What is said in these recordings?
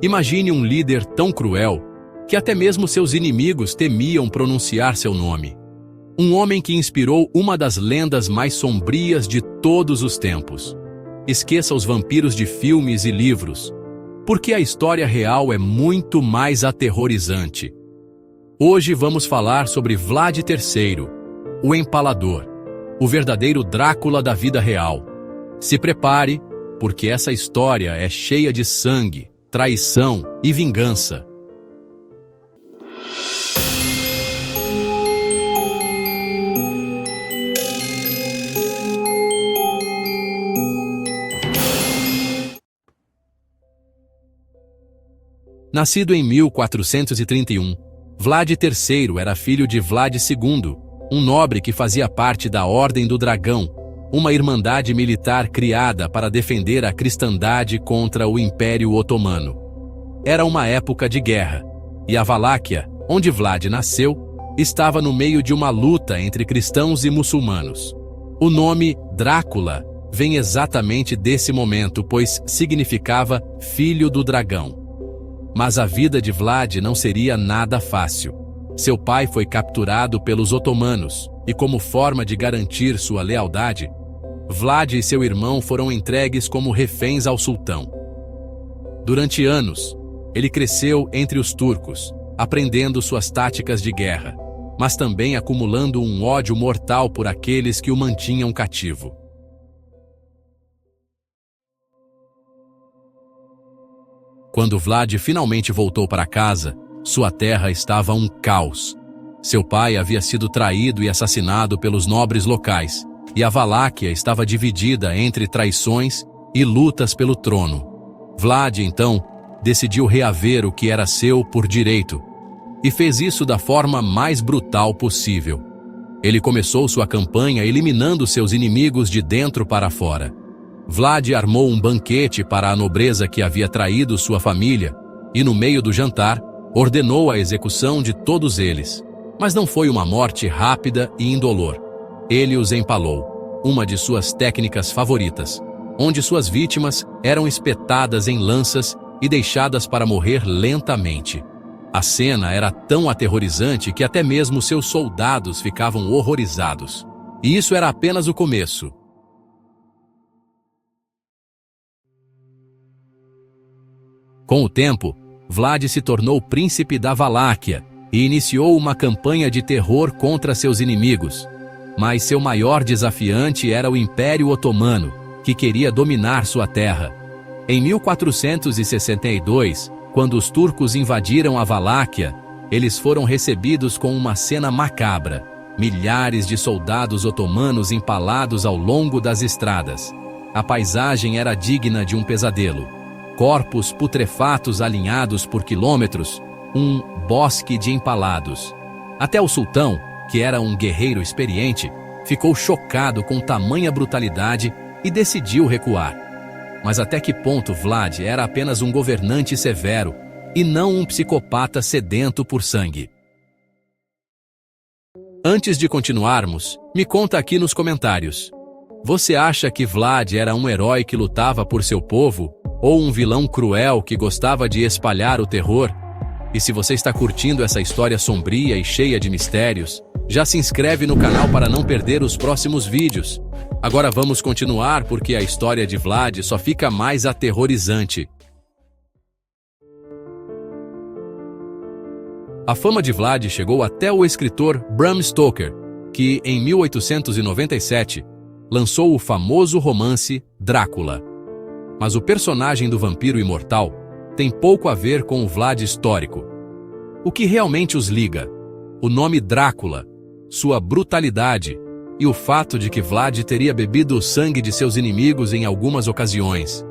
Imagine um líder tão cruel que até mesmo seus inimigos temiam pronunciar seu nome. Um homem que inspirou uma das lendas mais sombrias de todos os tempos. Esqueça os vampiros de filmes e livros, porque a história real é muito mais aterrorizante. Hoje vamos falar sobre Vlad III, o Empalador, o verdadeiro Drácula da vida real. Se prepare, porque essa história é cheia de sangue, traição e vingança. Nascido em 1431, Vlad III era filho de Vlad II, um nobre que fazia parte da Ordem do Dragão, uma irmandade militar criada para defender a cristandade contra o Império Otomano. Era uma época de guerra, e a Valáquia, onde Vlad nasceu, estava no meio de uma luta entre cristãos e muçulmanos. O nome Drácula vem exatamente desse momento, pois significava filho do dragão. Mas a vida de Vlad não seria nada fácil. Seu pai foi capturado pelos otomanos, e como forma de garantir sua lealdade, Vlad e seu irmão foram entregues como reféns ao sultão. Durante anos, ele cresceu entre os turcos, aprendendo suas táticas de guerra, mas também acumulando um ódio mortal por aqueles que o mantinham cativo. Quando Vlad finalmente voltou para casa, sua terra estava um caos. Seu pai havia sido traído e assassinado pelos nobres locais, e a Valáquia estava dividida entre traições e lutas pelo trono. Vlad, então, decidiu reaver o que era seu por direito, e fez isso da forma mais brutal possível. Ele começou sua campanha eliminando seus inimigos de dentro para fora. Vlad armou um banquete para a nobreza que havia traído sua família e, no meio do jantar, ordenou a execução de todos eles. Mas não foi uma morte rápida e indolor. Ele os empalou, uma de suas técnicas favoritas, onde suas vítimas eram espetadas em lanças e deixadas para morrer lentamente. A cena era tão aterrorizante que até mesmo seus soldados ficavam horrorizados. E isso era apenas o começo. Com o tempo, Vlad se tornou príncipe da Valáquia e iniciou uma campanha de terror contra seus inimigos. Mas seu maior desafiante era o Império Otomano, que queria dominar sua terra. Em 1462, quando os turcos invadiram a Valáquia, eles foram recebidos com uma cena macabra: milhares de soldados otomanos empalados ao longo das estradas. A paisagem era digna de um pesadelo. Corpos putrefatos alinhados por quilômetros, um bosque de empalados. Até o sultão, que era um guerreiro experiente, ficou chocado com tamanha brutalidade e decidiu recuar. Mas até que ponto Vlad era apenas um governante severo e não um psicopata sedento por sangue? Antes de continuarmos, me conta aqui nos comentários. Você acha que Vlad era um herói que lutava por seu povo? Ou um vilão cruel que gostava de espalhar o terror? E se você está curtindo essa história sombria e cheia de mistérios, já se inscreve no canal para não perder os próximos vídeos. Agora vamos continuar porque a história de Vlad só fica mais aterrorizante. A fama de Vlad chegou até o escritor Bram Stoker, que, em 1897, lançou o famoso romance Drácula. Mas o personagem do vampiro imortal tem pouco a ver com o Vlad histórico. O que realmente os liga? O nome Drácula, sua brutalidade e o fato de que Vlad teria bebido o sangue de seus inimigos em algumas ocasiões.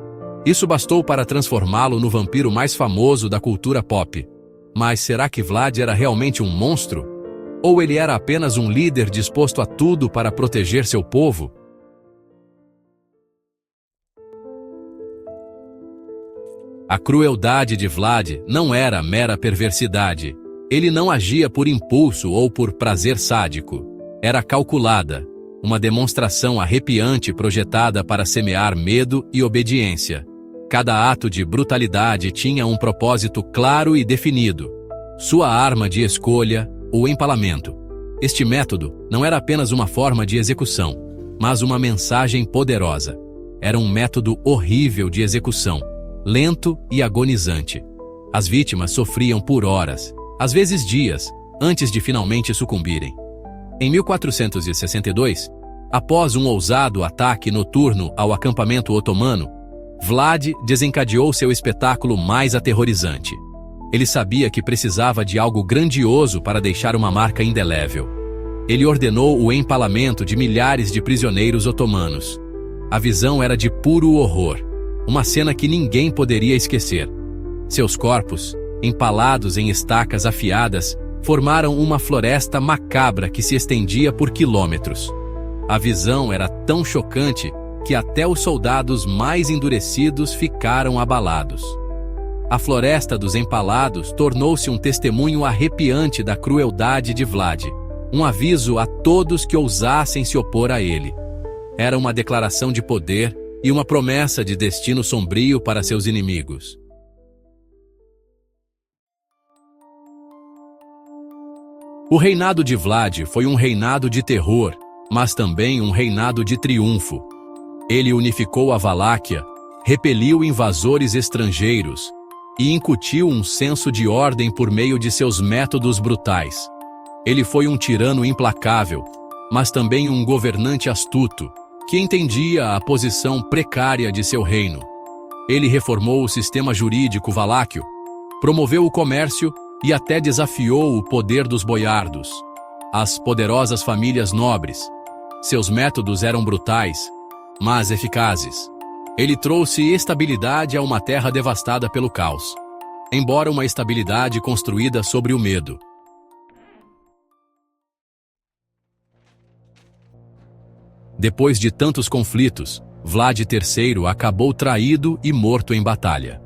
Isso bastou para transformá-lo no vampiro mais famoso da cultura pop. Mas será que Vlad era realmente um monstro? Ou ele era apenas um líder disposto a tudo para proteger seu povo? A crueldade de Vlad não era mera perversidade. Ele não agia por impulso ou por prazer sádico. Era calculada, uma demonstração arrepiante projetada para semear medo e obediência. Cada ato de brutalidade tinha um propósito claro e definido. Sua arma de escolha, o empalamento. Este método não era apenas uma forma de execução, mas uma mensagem poderosa. Era um método horrível de execução, lento e agonizante. As vítimas sofriam por horas, às vezes dias, antes de finalmente sucumbirem. Em 1462, após um ousado ataque noturno ao acampamento otomano, Vlad desencadeou seu espetáculo mais aterrorizante. Ele sabia que precisava de algo grandioso para deixar uma marca indelével. Ele ordenou o empalamento de milhares de prisioneiros otomanos. A visão era de puro horror, uma cena que ninguém poderia esquecer. Seus corpos, empalados em estacas afiadas, formaram uma floresta macabra que se estendia por quilômetros. A visão era tão chocante que até os soldados mais endurecidos ficaram abalados. A floresta dos empalados tornou-se um testemunho arrepiante da crueldade de Vlad, um aviso a todos que ousassem se opor a ele. Era uma declaração de poder e uma promessa de destino sombrio para seus inimigos. O reinado de Vlad foi um reinado de terror, mas também um reinado de triunfo. Ele unificou a Valáquia, repeliu invasores estrangeiros e incutiu um senso de ordem por meio de seus métodos brutais. Ele foi um tirano implacável, mas também um governante astuto, que entendia a posição precária de seu reino. Ele reformou o sistema jurídico valáquio, promoveu o comércio e até desafiou o poder dos boiardos, as poderosas famílias nobres. Seus métodos eram brutais, mas eficazes. Ele trouxe estabilidade a uma terra devastada pelo caos, embora uma estabilidade construída sobre o medo. Depois de tantos conflitos, Vlad III acabou traído e morto em batalha.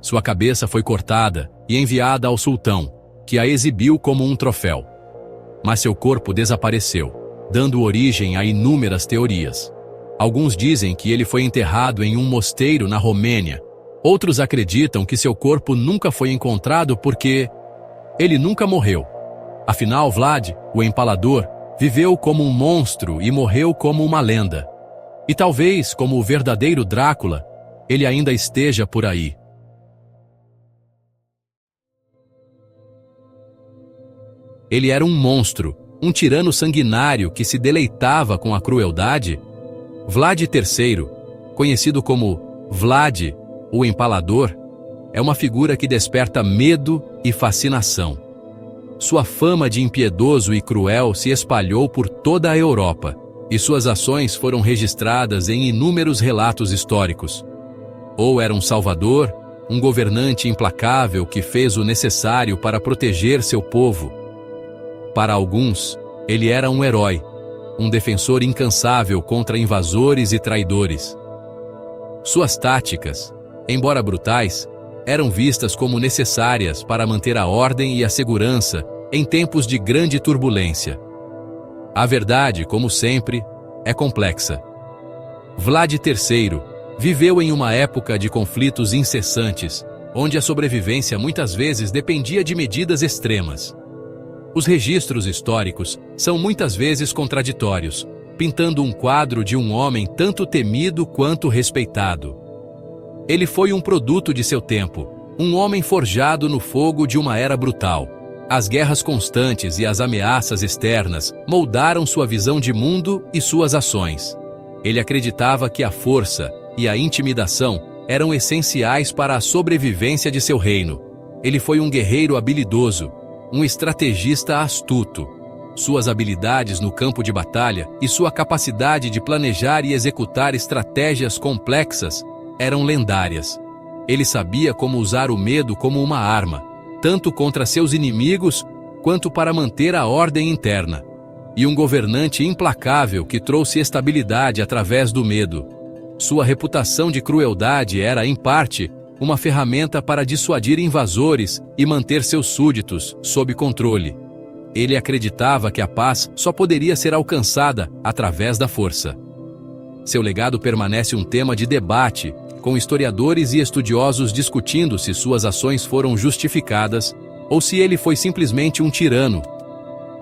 Sua cabeça foi cortada e enviada ao sultão, que a exibiu como um troféu. Mas seu corpo desapareceu, dando origem a inúmeras teorias. Alguns dizem que ele foi enterrado em um mosteiro na Romênia. Outros acreditam que seu corpo nunca foi encontrado porque ele nunca morreu. Afinal, Vlad, o empalador, viveu como um monstro e morreu como uma lenda. E talvez, como o verdadeiro Drácula, ele ainda esteja por aí. Ele era um monstro, um tirano sanguinário que se deleitava com a crueldade. Vlad III, conhecido como Vlad, o Empalador, é uma figura que desperta medo e fascinação. Sua fama de impiedoso e cruel se espalhou por toda a Europa, e suas ações foram registradas em inúmeros relatos históricos. Ou era um salvador, um governante implacável que fez o necessário para proteger seu povo. Para alguns, ele era um herói, um defensor incansável contra invasores e traidores. Suas táticas, embora brutais, eram vistas como necessárias para manter a ordem e a segurança em tempos de grande turbulência. A verdade, como sempre, é complexa. Vlad III viveu em uma época de conflitos incessantes, onde a sobrevivência muitas vezes dependia de medidas extremas. Os registros históricos são muitas vezes contraditórios, pintando um quadro de um homem tanto temido quanto respeitado. Ele foi um produto de seu tempo, um homem forjado no fogo de uma era brutal. As guerras constantes e as ameaças externas moldaram sua visão de mundo e suas ações. Ele acreditava que a força e a intimidação eram essenciais para a sobrevivência de seu reino. Ele foi um guerreiro habilidoso, um estrategista astuto. Suas habilidades no campo de batalha e sua capacidade de planejar e executar estratégias complexas eram lendárias. Ele sabia como usar o medo como uma arma, tanto contra seus inimigos quanto para manter a ordem interna. E um governante implacável que trouxe estabilidade através do medo. Sua reputação de crueldade era, em parte, uma ferramenta para dissuadir invasores e manter seus súditos sob controle. Ele acreditava que a paz só poderia ser alcançada através da força. Seu legado permanece um tema de debate, com historiadores e estudiosos discutindo se suas ações foram justificadas ou se ele foi simplesmente um tirano.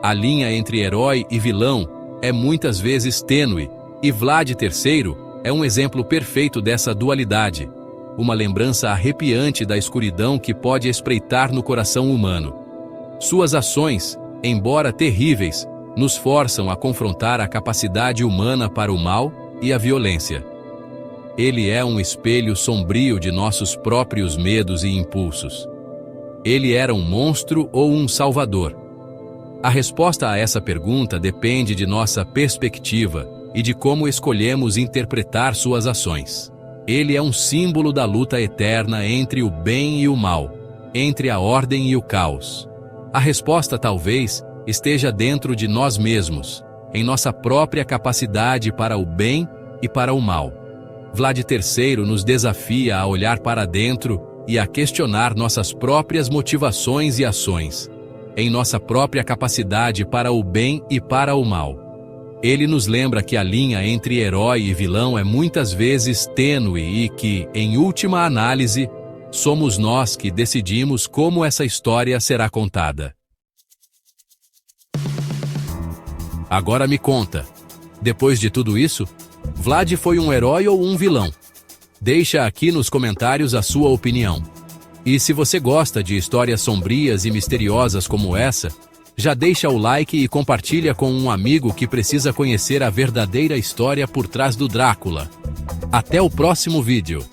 A linha entre herói e vilão é muitas vezes tênue, e Vlad III é um exemplo perfeito dessa dualidade, uma lembrança arrepiante da escuridão que pode espreitar no coração humano. Suas ações, embora terríveis, nos forçam a confrontar a capacidade humana para o mal e a violência. Ele é um espelho sombrio de nossos próprios medos e impulsos. Ele era um monstro ou um salvador? A resposta a essa pergunta depende de nossa perspectiva e de como escolhemos interpretar suas ações. Ele é um símbolo da luta eterna entre o bem e o mal, entre a ordem e o caos. A resposta talvez esteja dentro de nós mesmos, em nossa própria capacidade para o bem e para o mal. Vlad III nos desafia a olhar para dentro e a questionar nossas próprias motivações e ações, em nossa própria capacidade para o bem e para o mal. Ele nos lembra que a linha entre herói e vilão é muitas vezes tênue e que, em última análise, somos nós que decidimos como essa história será contada. Agora me conta, depois de tudo isso, Vlad foi um herói ou um vilão? Deixa aqui nos comentários a sua opinião. E se você gosta de histórias sombrias e misteriosas como essa, já deixa o like e compartilha com um amigo que precisa conhecer a verdadeira história por trás do Drácula. Até o próximo vídeo.